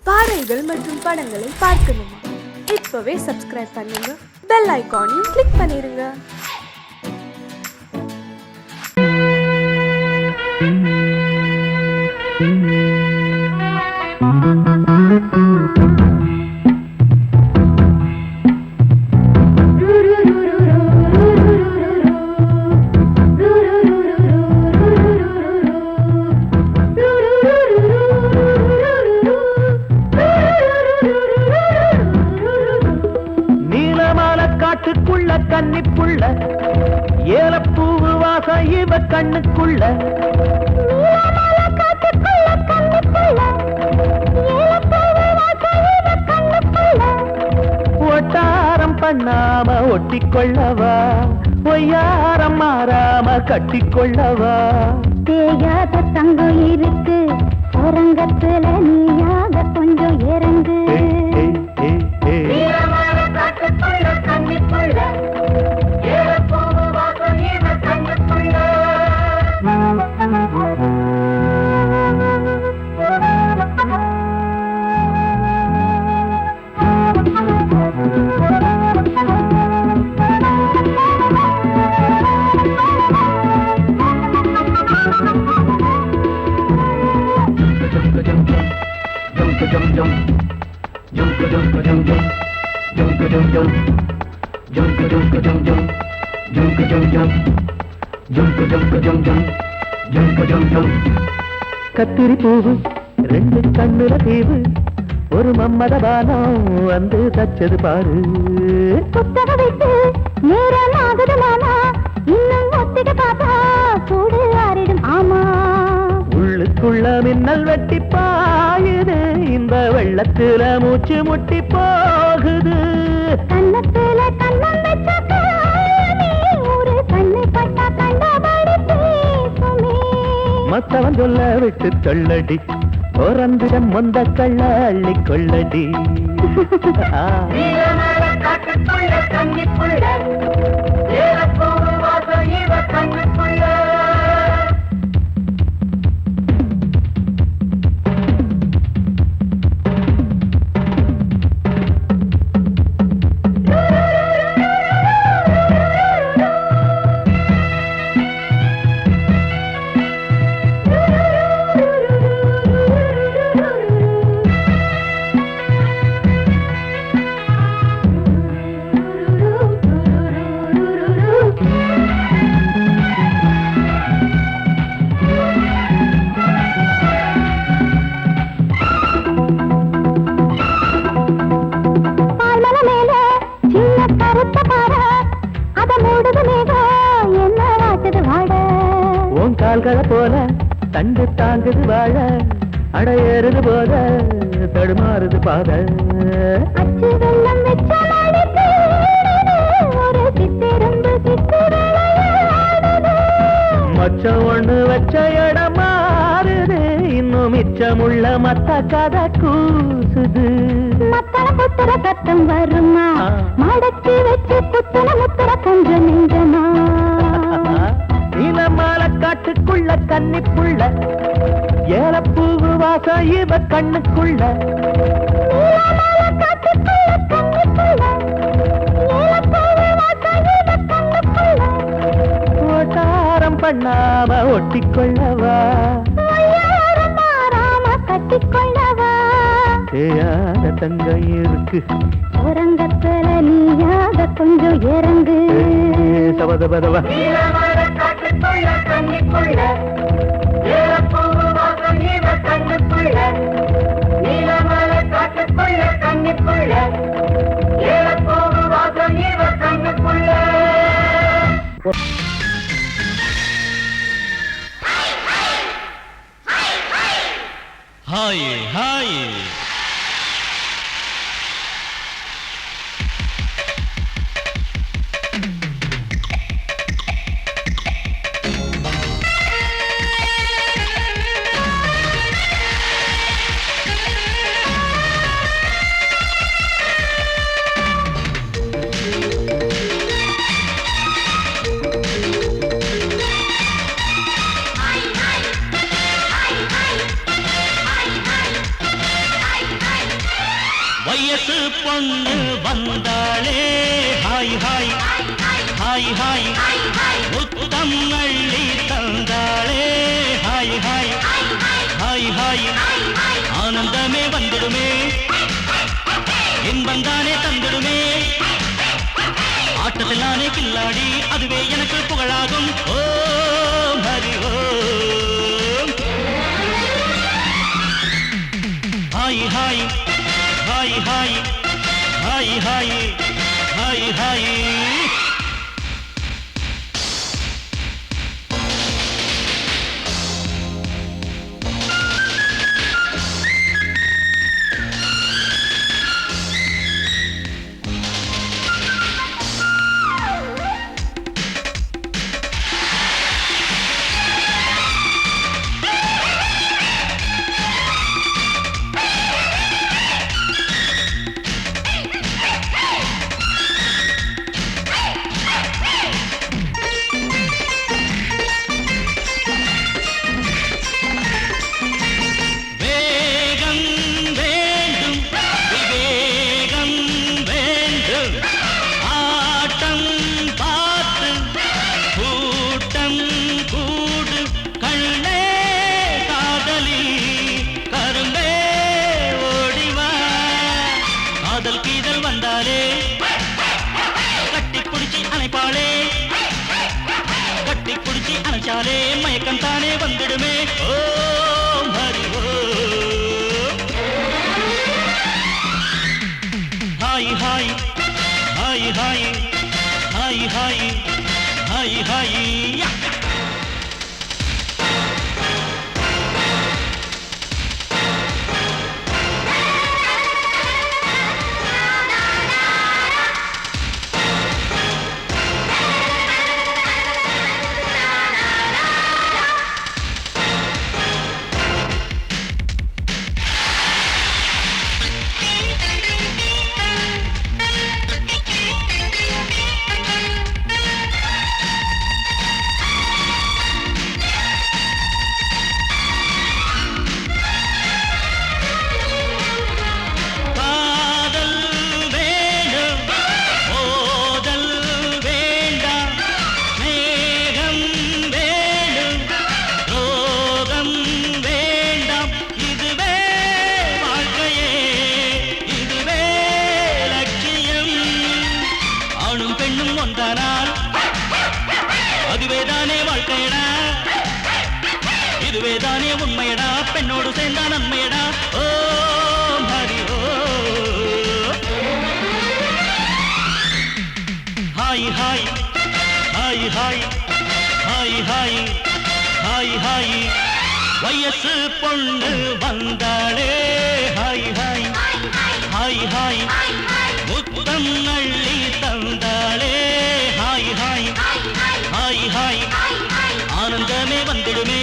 பாடல்கள் மற்றும் படங்களை பார்க்கணுமா? இப்பவே சப்ஸ்கிரைப் பண்ணுங்க, பெல் ஐகானையும் கிளிக் பண்ணிருங்க. கன்னிப்புள்ள ஏலப்பூவு வாசம் இவ கண்ணுக்குள்ள ஒட்டாரம் பண்ணாம ஒட்டிக்கொள்ளவா, ஒய்யாரம் மாறாம கட்டிக்கொள்ளவா. தேயாத தங்கம் இருக்கு அரங்கத்துல, நீயாக கொஞ்சம் இறங்கு. கத்திரி பூவு ரெண்டு கண்ணுல தீவு, ஒரு மம்மத பானம் வந்து தச்சது பாரு. புத்தக விட்டு நேரம் ஆகுது மாமா, இன்னும் ஒத்திக பாப்பா கூடு ஆறிடும். ஆமா, உள்ளுக்குள்ள மின்னல் வெட்டி பாயுது, இந்த வெள்ளத்துல மூச்சு முட்டி போகுது. கண்ணத்துல கண்ணம் வச்ச ஒரு கண்ணு பட்டா கண்டபடி பேசுமே. மத்தவன் சொல்ல விட்டு சொல்லடி, ஓரந்திடம் மொந்த கள்ள அள்ளி கொள்ளடி. கால்களை போல தண்டு தாங்குது வாழ, அடையேறுது போத தடுமாறுது பாத. அச்சு வெள்ளம் வச்ச ஒரு சித்திருந்து மச்சம் ஒண்ணு வச்ச இடம் மாறுது, இன்னும் மிச்சமுள்ள மத்த கதை கூசுது. மத்தள புத்திர சத்தம் வருமா, மடக்கி வச்சு புத்தன முத்திர கொஞ்சம் நெஞ்சமா. நீலமால காட்டுக்குள்ள கன்னிப்புள்ள ஏலப்பூவு வாசம் இவ கண்ணுக்குள்ள. ஓட்டாரம் பண்ணாம ஒட்டிக்கொள்ளவா, கட்டிக்கொள்ளவா. தேயாத தங்கம் இருக்கு உறங்கத்துல, நீயாக கொஞ்சம் இறங்கு. சபதபதவா Hi, hi. வயசு பொண்ணு வந்தாளே ஹாய் ஹாய் ஹாய் ஹாய் முத்தம் அள்ளி தந்தாளே ஹாய் ஹாய் ஹாய் ஹாய் ஆனந்தமே வந்துடுமே இன்பந்தானே தந்துடுமே ஆட்டத்தில் நானே கில்லாடி அதுவே எனக்கு புகழாகும் Om Hari Om hi hi hi hi hi hi hi hi அணைச்சாலே மயக்கம் தானே வந்துடுமே Om Hari Om hi hi hi hi hi hi hi hi அதுவேதானே வாழ்க்கையடா இதுவேதானே உண்மையடா பெண்ணோடு சேர்ந்தா நன்மையடா Om Hari Om hi hi hi hi hi hi hi hi வயசு பொண்ணு வந்தாளே ஹாய் ஹாய் ஹாய் ஹாய் முத்தம் அள்ளி தந்தாளே ஹாய் ஹாய் ஹாய் ஹாய் ஆனந்தமே வந்துடுமே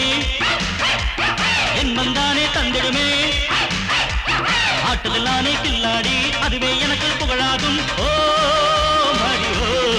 என்பந்தானே தந்திடுமே ஆட்டத்தில் நானே கில்லாடி அதுவே எனக்கு புகழாகும் ஓம் ஹரி ஓம்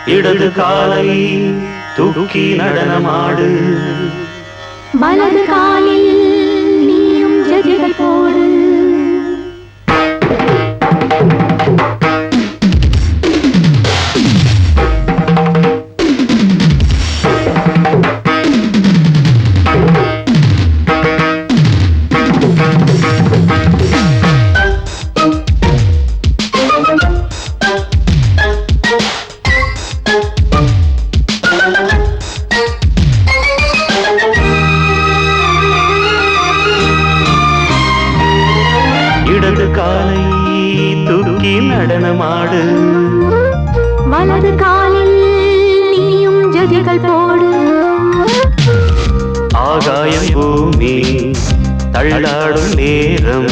இடது காலை தூக்கி நடனமாடு வலது காலில் நீயும் ஜதிகள் போடு இடது காலை தூக்கி நடனமாடு வலது காலில் நீயும் ஜதிகள் போடு ஆகாயம் பூமி தள்ளாடும் நேரம்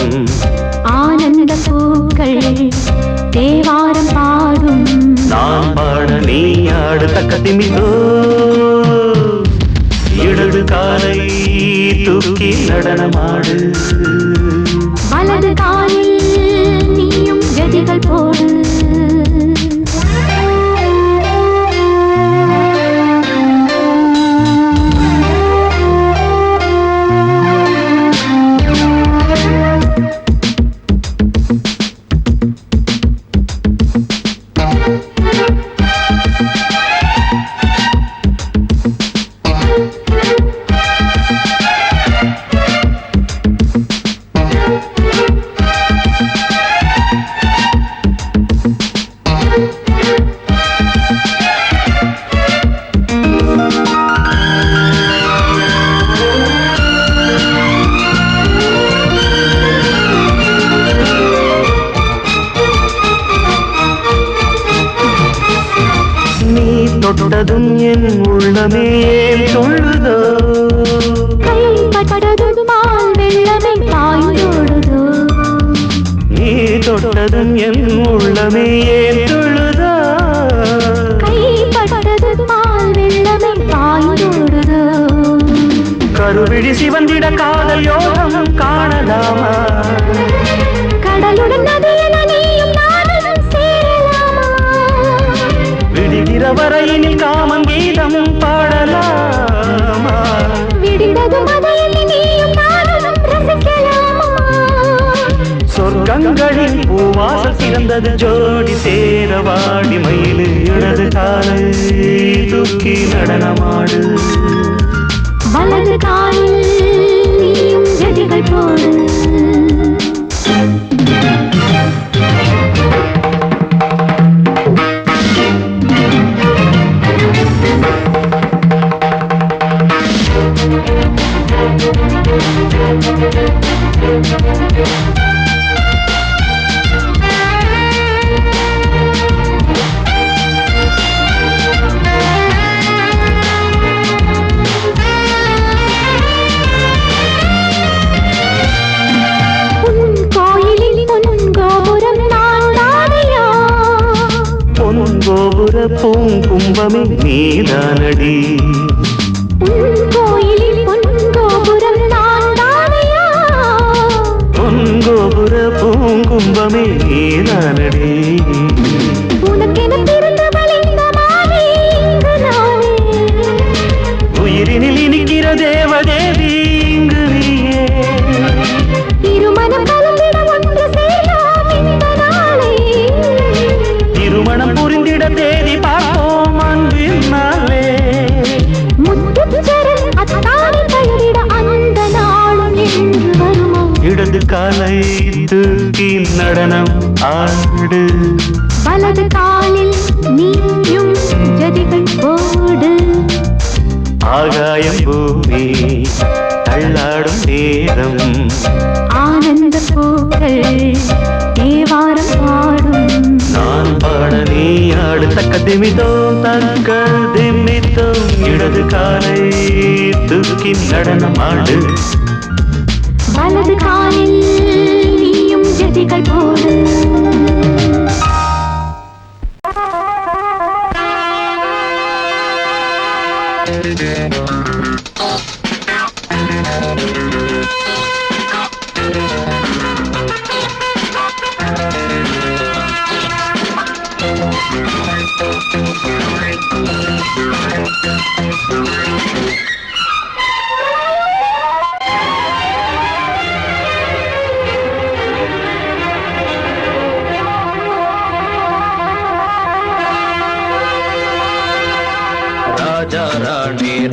ஆனந்த பூக்கள் தேவாரம் பாடும் நான் பாட நீ ஆடு தக்க திமிதோ இடது காலை தூக்கி நடனமாடு வலது காலில் நீயும் ஜதிகள் போடு தொட்டதும் என் உள்ளமே சொல்லுதோ கைப்பட்டதும் மால் வெள்ளமே பாய்ந்தோடுதோ நீ தொட்டதும் என் உள்ளமே சொல்லுதோ கைப்பட்டதும் மால் வெள்ளமே பாய்ந்தோடுதோ கருவிழி சிவந்திட காதல் யோகம் காணலாமா கடலுடன் நதியில நீயும் நானும் சேரலாமா விடுகிற வரையினில் காமம் கீதம் பாடலாமா விடிந்தது மதையில் நீயும் நானும் ரசிக்கலாமா சொர்க்கங்களின் பூவாசல் சிறந்தது ஜோடி சேரவாடி மயிலு இடது காலை தூக்கி நடனமாடு வலது காலில் நீயும் ஜதிகள் போடு கோபுர பூங்கும்பமே நீதானடி கோயிலில் பொன்கோபுரம் நான் தானையா பொன்கோபுர பூங்கும்பமே நீதானடி உனக்கென பிறந்தவள் இந்த மாலை இங்கு நானே உயிரினில் இனிக்கிற தேவதேவி இங்கு நீயே இருமனம் கலந்திட ஒன்று சேரலாம் இந்த நாளே திருமணம் புரிந்திட தேதி பார்ப்போம் அன்பின் நாளே முத்துச்சரன் அத்தானை பெயரிட அந்த நாளும் என்று வருமோ இடது காலை தூக்கி நடனம் ஆடு வலது காலில் நீயும் ஜதிகள் போடு ஆகாயம் பூமி தள்ளாடும் நேரம் ஆனந்த பூக்கள் தேவாரம் பாடும் நான் பாட நீ ஆடு தக்க திமிதோம் தக்க திமிதோம் இடது காலை தூக்கி நடனமாடு வலது காலில் நீயும் ஜதிகள் போடு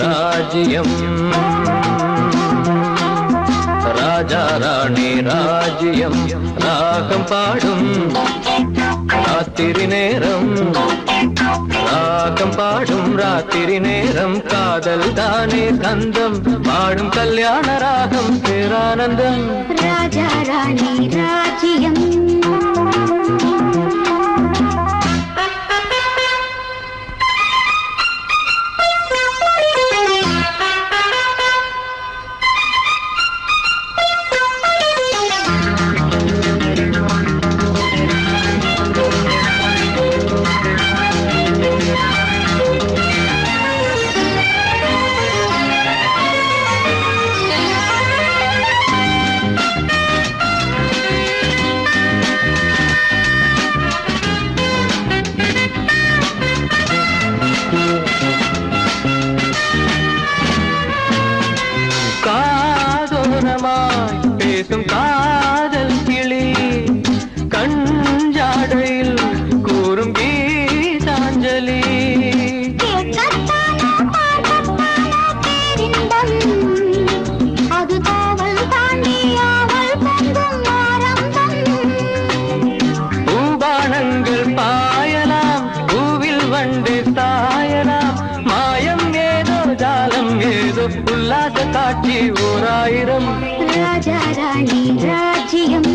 ராஜ்யம் ராஜா ராணி ராஜ்யம் ராகம் பாடும் ராத்திரி நேரம் ராகம் பாடும் ராத்திரி நேரம் காதல் தானே கந்தம் பாடும் கல்யாண ராகம் பேரானந்தம் ராஜா ராணி ராஜ்யம் பேசும் காதல் கிளி கஞ்சாடையில் கூறும் கீதாஞ்சலி அது காவல் தாண்டியாமல் பூபானங்கள் பாயலாம் பூவில் வண்டு சாயலாம் மாயம் ஏதோ ஜாலம் ஏதோ உல்லாச காட்சி ஓராயிரம் ராஜா ராணி ராஜ்யம்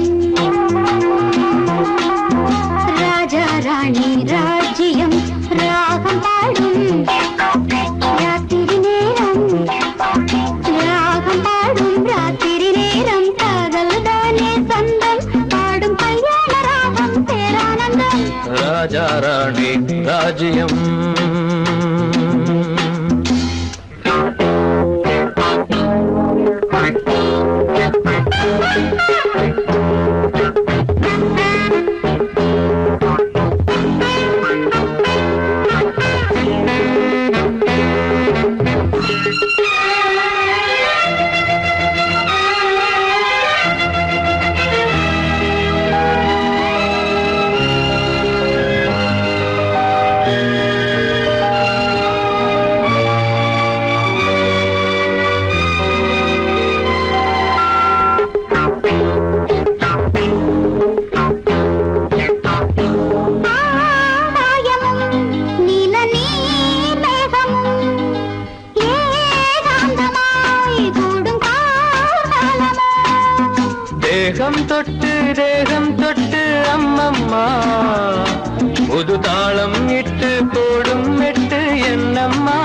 ராஜா ராணி ராஜ்யம் ராகம் பாடும் ராத்திரி நேரம் ராகம் பாடும் ராத்திரி நேரம் காதல் தானே சொந்தம் பாடும் கல்யாண ராகம் பேரானந்தம் ராஜா ராணி ராஜ்யம் தேகம் தொட்டு அம்மம்மா புது தாளம் இட்டு போடும் மெட்டு என்னம்மா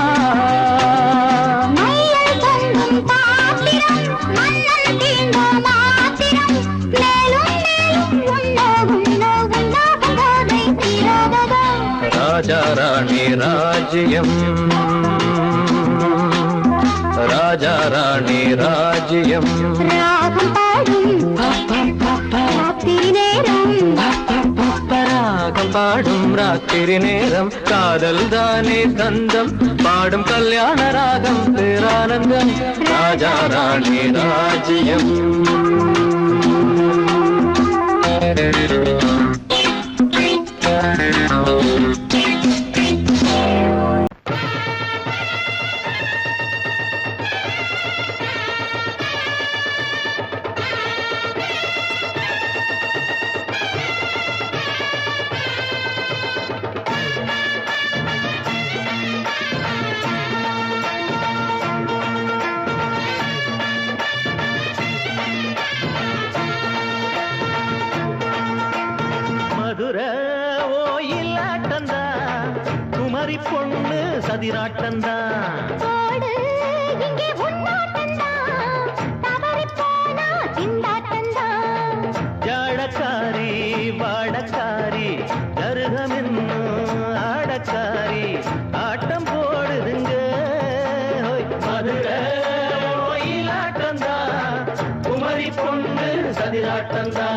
ராஜா ராணி ராஜ்யம் ராஜா ராணி ராஜ்யம் ராகம் பாடும் ராத்திரி நேரம் காதல் தானே தந்தம் பாடும் கல்யாண ராகம் பேரானந்தம் ராஜா ராணி ராஜ்யம் பொண்ணு சதிராட்டந்தா ஜாடக்காரி வாடக்காரி தருகமென்னு ஆடக்காரி ஆட்டம் போடுதுங்க மதுரை ஆட்டந்தா குமரி பொண்ணு சதிராட்டந்தா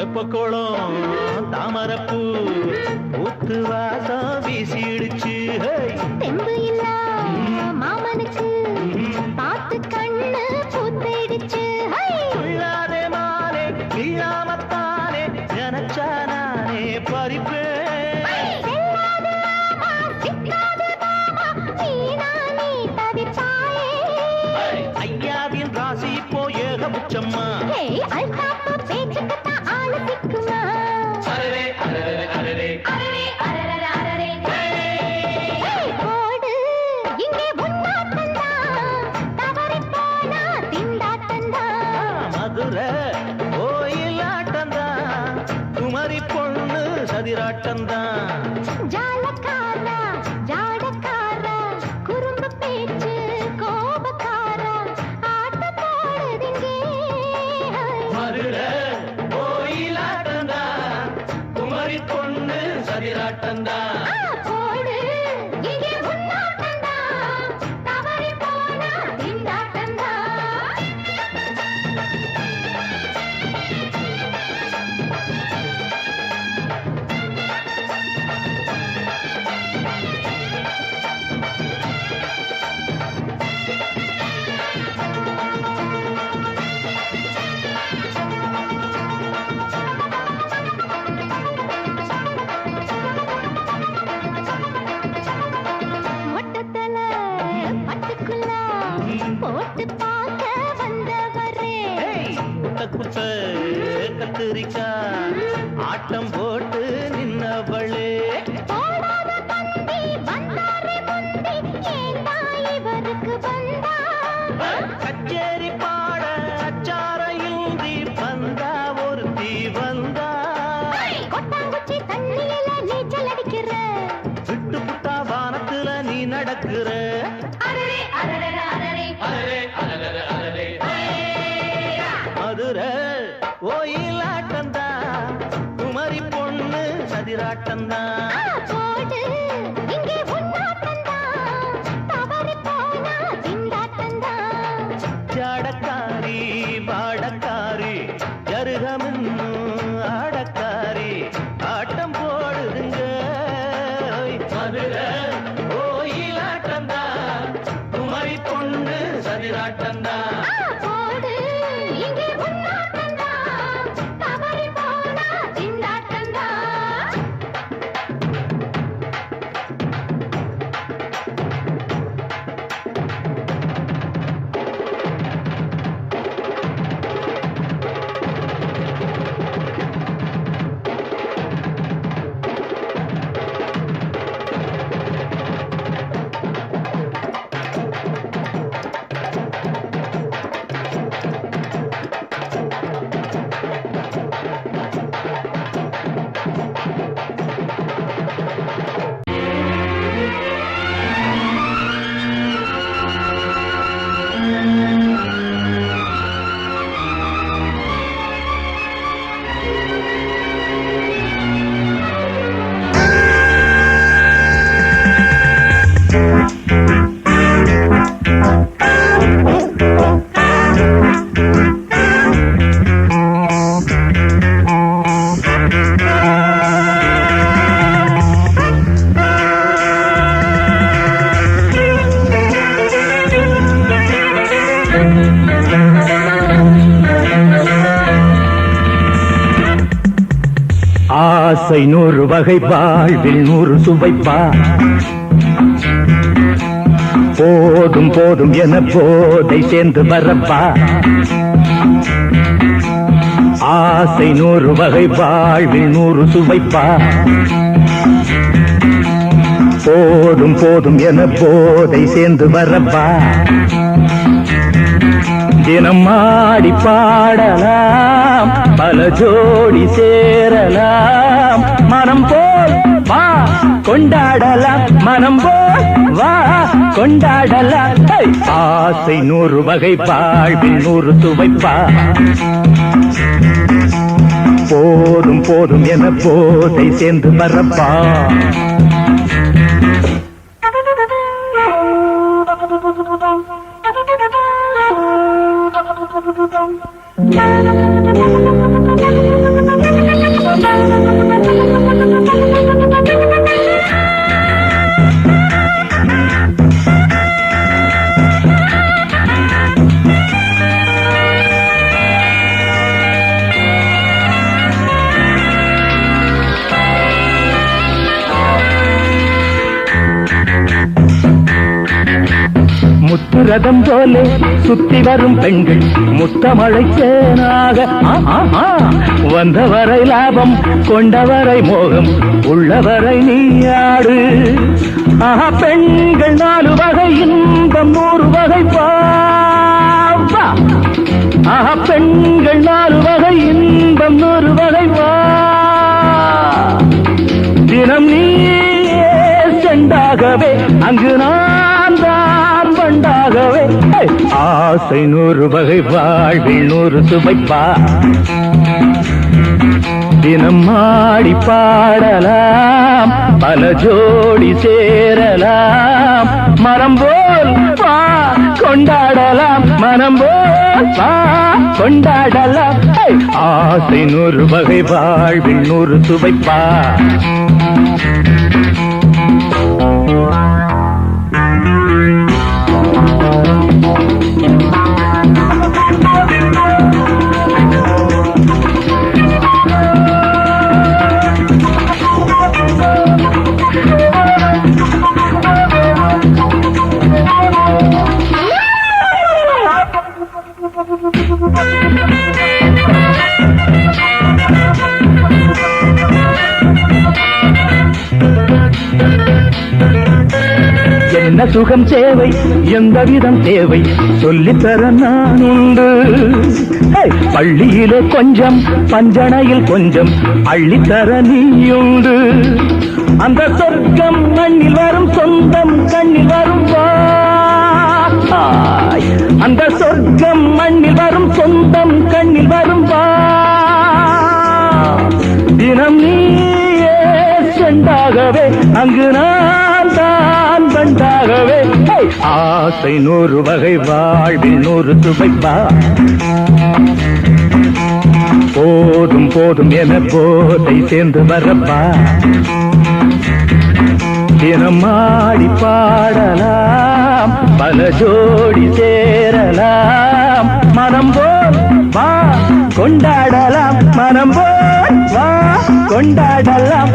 தெப்பக்குளம் தாமரப்பூ ஊத்து வாசம் வீசிடுச்சு தெம்பு இல்ல மாமனுக்கு பார்த்து கண்ணு பூத்திடுச்சு உள்ளாதே மானே இல்லாமத்தானே ஜனச்சா நானே பறிப்பேன் ஐயாவின் ராசி இப்போ ஏகபட்சம்மா பேச்சுக்குத்தான் ஆளு சிக்குமா அரரே அரரே அரரே அரரே அரரே அரரே போடு இங்கே உன்னாட்டந்தான் தவறி போனா திண்டாட்டந்தான் மதுரை கோயிலாட்டந்தான் குமரி பொண்ணு சதிராட்டந்தான் ஜாலக்காரா ஜாடக்காரா குறும்பு பேச்சு கோபக்காரா ஆட்ட போடுதிங்கே மதுரை கோயிலாட்டந்தான் குமரி பொண்ணு சதிராட்டந்தான் போடு இங்கே உன்னாட்டந்தான் தவறி போனா திண்டாட்டந்தான் மொட்டத்தல பட்டுக்குள்ள போட்டு பார்க்க வந்தவரே குட்ட குட்ட கத்திரிக்கா ஆட்டம் போட்டு நின்னவளே போடாத பந்தி வந்தாரே முந்தி ஏண்டா இவருக்கு வந்தா கச்சேரி பாட அச்சாரையுந்தி வந்தா ஒருத்தி வந்தா கொட்டாங்குச்சி தண்ணியில நீச்சல் அடிக்கிற விட்டு புட்டா வானத்துல நீ நடக்கிற அரரே அரரே அரரே அரரே அரரே அரரே மதுரை கோயிலாட்டந்தான் குமரி பொண்ணு சதிராட்டந்தான் போடு இங்கே உன்னாட்டந்தான் தவறி போனா திண்டாட்டந்தான் ஜாடக்காரி பாடக்காரி ஜருகமின்னும் ஆடக்காரி ஆட்டம் போடுதுங்க மதுரை கோயிலாட்டந்தான் குமரி பொண்ணு சதிராட்டந்தான் போடு இங்கே உன்னாட்டந்தான் தவறி போனா திண்டாட்டந்தான் ஆசை 100 வகை வாழ்வில் 100 சுவைப்பா போதும் போதும் என போதை சேர்ந்து வரப்பா ஆசை 100 வகை வாழ்வில் 100 சுவைப்பா போதும் போதும் என போதை சேர்ந்து வரப்பா தினம் ஆடி பாடலாம் பல ஜோடி சேரலாம் மனம் போல் வா கொண்டாடலாம் மனம் போல் வா கொண்டாடலாம் ஆசை 100 வகை வாழ்வில் 100 சுவைப்பா போதும் போதும் என போதை சேர்ந்து வரப்பா Thank you. ரதம் போலே சுத்தி வரும் பெண்கள் முத்தமழை தேனாக வந்தவரை லாபம் கொண்டவரை மோகம் உள்ளவரை நீயாடு ஆஹா பெண்கள் 4 வகை இன்பம் 100 வகை பாவா ஆஹா பெண்கள் 4 வகை இன்பம் 100 வகை வா தினம் நீயே செண்டாகவே அங்கு நான் தான் வண்டாகவே ஆசை 100 வகை வாழ்வில் 100 சுவைப்பா தினம் ஆடி பாடலாம் பல ஜோடி சேரலாம் மனம் போல் வா கொண்டாடலாம் மனம் போல் வா கொண்டாடலாம் ஆசை 100 வகை வாழ்வில் 100 சுவைப்பா என்ன சுகம் தேவை எந்த விதம் தேவை சொல்லித்தர நான் உண்டு பள்ளியிலே கொஞ்சம் பஞ்சனையில் கொஞ்சம் அள்ளித்தர நீயுண்டு அந்த சொர்க்கம் மண்ணில் வரும் சொந்தம் கண்ணில் வரும் அந்த சொர்க்கம் மண்ணில் வரும் சொந்தம் கண்ணில் வரும் தினம் நீயே செண்டாகவே அங்கு நான் தான் பண்டாகவே ஆசை 100 வகை வாழ்வில் 100 சுவைப்பா போதும் போதும் என போதை சேர்ந்து வரப்பா தினம் ஆடி பாடலாம் பல ஜோடி சேரலாம் மனம் போல் வா கொண்டாடலாம் மனம் போல் வா கொண்டாடலாம்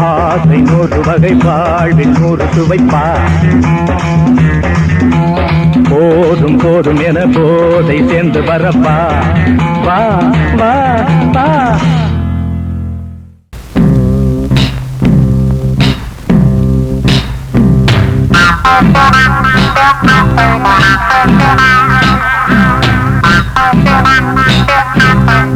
ஆசை 100 வகை வாழ்வில் 100 சுவைப்பா போதும் போதும் என போதை சேர்ந்து வரப்பா வா வா வா Thank you.